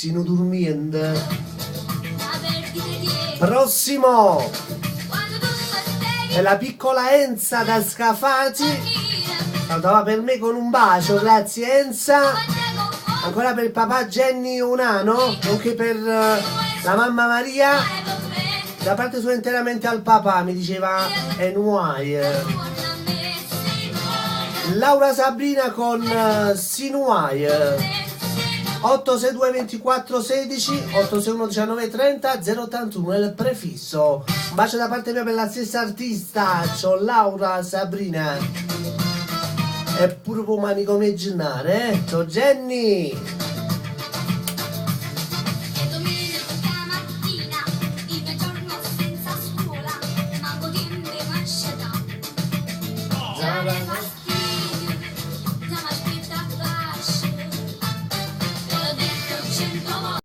sino dormiente. Prossimo è la piccola Enza da Scafati. Salutava per me con un bacio, grazie Enza. Ancora per il papà Jenny Unano, nonché per la mamma Maria. Da parte sua interamente al papà, mi diceva Enuai. Laura Sabrina con Sinuai. 862 24 16 861 19 30 081 è il prefisso. Un bacio da parte mia per la stessa artista. Ciao Laura Sabrina. E pure per manico gennare, ciao Jenny.